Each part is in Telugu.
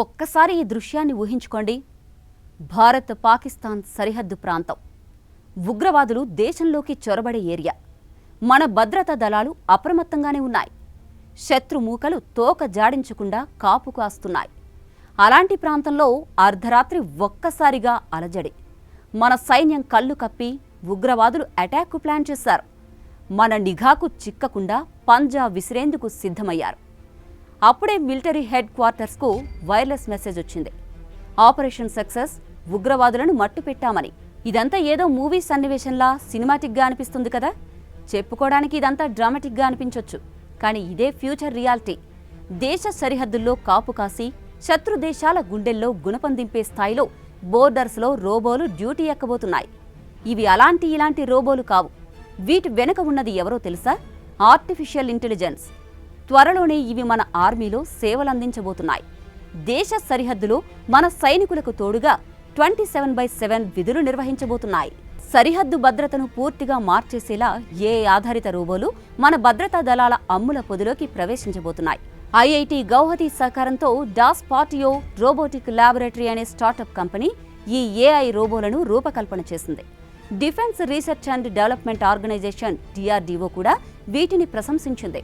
ఒక్కసారి ఈ దృశ్యాన్ని ఊహించుకోండి. భారత్ పాకిస్తాన్ సరిహద్దు ప్రాంతం. ఉగ్రవాదులు దేశంలోకి చొరబడే ఏరియా. మన భద్రతా దళాలు అప్రమత్తంగానే ఉన్నాయి. శత్రు మూకలు తోక జాడించకుండా కాపు కాస్తున్నాయి. అలాంటి ప్రాంతంలో అర్ధరాత్రి ఒక్కసారిగా అలజడి. మన సైన్యం కళ్ళు కప్పి ఉగ్రవాదులు అటాక్కు ప్లాన్ చేశారు. మన నిఘాకు చిక్కకుండా పంజా విసిరేందుకు సిద్ధమయ్యారు. అప్పుడే మిలిటరీ హెడ్ క్వార్టర్స్కు వైర్లెస్ మెసేజ్ వచ్చింది. ఆపరేషన్ సక్సెస్, ఉగ్రవాదులను మట్టుపెట్టామని. ఇదంతా ఏదో మూవీ సన్నివేశంలా సినిమాటిక్గా అనిపిస్తుంది కదా. చెప్పుకోవడానికి ఇదంతా డ్రామాటిక్గా అనిపించొచ్చు, కానీ ఇదే ఫ్యూచర్ రియాలిటీ. దేశ సరిహద్దుల్లో కాపు కాసి శత్రు దేశాల గుండెల్లో గుణపం దింపే స్థాయిలో బోర్డర్స్లో రోబోలు డ్యూటీ ఎక్కబోతున్నాయి. ఇవి ఇలాంటి రోబోలు కావు. వీటి వెనుక ఉన్నది ఎవరో తెలుసా? Artificial intelligence. త్వరలోనే ఇవి మన ఆర్మీలో సేవలందించబోతున్నాయి. దేశ సరిహద్దులో మన సైనికులకు తోడుగా 24/7 విధులు నిర్వహించబోతున్నాయి. సరిహద్దు భద్రతను పూర్తిగా మార్చేసేలా ఏఐ ఆధారిత రోబోలు మన భద్రతా దళాల అమ్ముల పొదిలోకి ప్రవేశించబోతున్నాయి. ఐఐటి గౌహతి సహకారంతో డాస్ పాటియో రోబోటిక్ ల్యాబొరేటరీ అనే స్టార్టప్ కంపెనీ ఈ ఏఐ రోబోలను రూపకల్పన చేసింది. Defence research and development organisation DRDO కూడా వీటిని ప్రశంసించింది.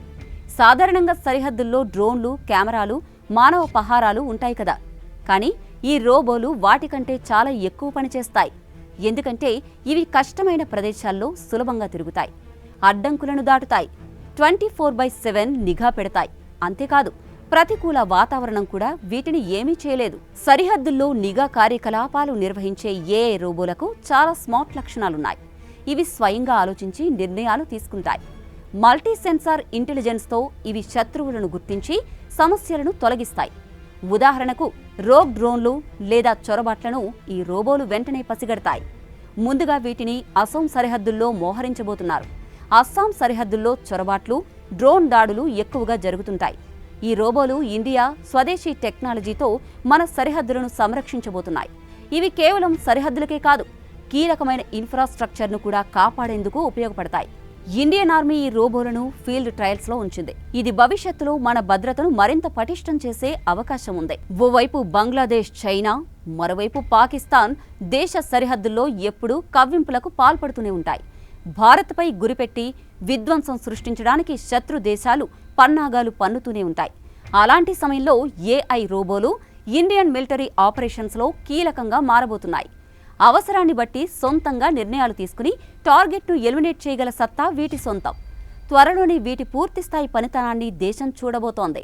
సాధారణంగా సరిహద్దుల్లో డ్రోన్లు, కెమెరాలు, మానవ పహారాలు ఉంటాయి కదా. కానీ ఈ రోబోలు వాటికంటే చాలా ఎక్కువ పనిచేస్తాయి. ఎందుకంటే ఇవి కష్టమైన ప్రదేశాల్లో సులభంగా తిరుగుతాయి, అడ్డంకులను దాటుతాయి, 24/7 నిఘా పెడతాయి. అంతేకాదు, ప్రతికూల వాతావరణం కూడా వీటిని ఏమీ చేయలేదు. సరిహద్దుల్లో నిఘా కార్యకలాపాలు నిర్వహించే ఏఐ రోబోలకు చాలా స్మార్ట్ లక్షణాలున్నాయి. ఇవి స్వయంగా ఆలోచించి నిర్ణయాలు తీసుకుంటాయి. మల్టీ సెన్సార్ ఇంటెలిజెన్స్తో ఇవి శత్రువులను గుర్తించి సమస్యలను తొలగిస్తాయి. ఉదాహరణకు రోగ్ డ్రోన్లు లేదా చొరబాట్లను ఈ రోబోలు వెంటనే పసిగడతాయి. ముందుగా వీటిని అసోం సరిహద్దుల్లో మోహరించబోతున్నారు. అస్సాం సరిహద్దుల్లో చొరబాట్లు, డ్రోన్ దాడులు ఎక్కువగా జరుగుతుంటాయి. ఈ రోబోలు ఇండియా స్వదేశీ టెక్నాలజీతో మన సరిహద్దులను సంరక్షించబోతున్నాయి. ఇవి కేవలం సరిహద్దులకే కాదు, కీలకమైన ఇన్ఫ్రాస్ట్రక్చర్ను కూడా కాపాడేందుకు ఉపయోగపడతాయి. ఇండియన్ ఆర్మీ ఈ రోబోలను ఫీల్డ్ ట్రయల్స్లో ఉంచింది. ఇది భవిష్యత్తులో మన భద్రతను మరింత పటిష్టం చేసే అవకాశం ఉంది. ఓవైపు బంగ్లాదేశ్, చైనా, మరోవైపు పాకిస్తాన్ దేశ సరిహద్దుల్లో ఎప్పుడూ కవ్వింపులకు పాల్పడుతూనే ఉంటాయి. భారత్పై గురిపెట్టి విధ్వంసం సృష్టించడానికి శత్రు దేశాలు పన్నాగాలు పన్నుతూనే ఉంటాయి. అలాంటి సమయంలో ఏఐ రోబోలు ఇండియన్ మిలిటరీ ఆపరేషన్స్లో కీలకంగా మారబోతున్నాయి. అవసరాన్ని బట్టి సొంతంగా నిర్ణయాలు తీసుకుని టార్గెట్ను ఎలిమినేట్ చేయగల సత్తా వీటి సొంతం. త్వరలోనే వీటి పూర్తిస్థాయి పనితనాన్ని దేశం చూడబోతోంది.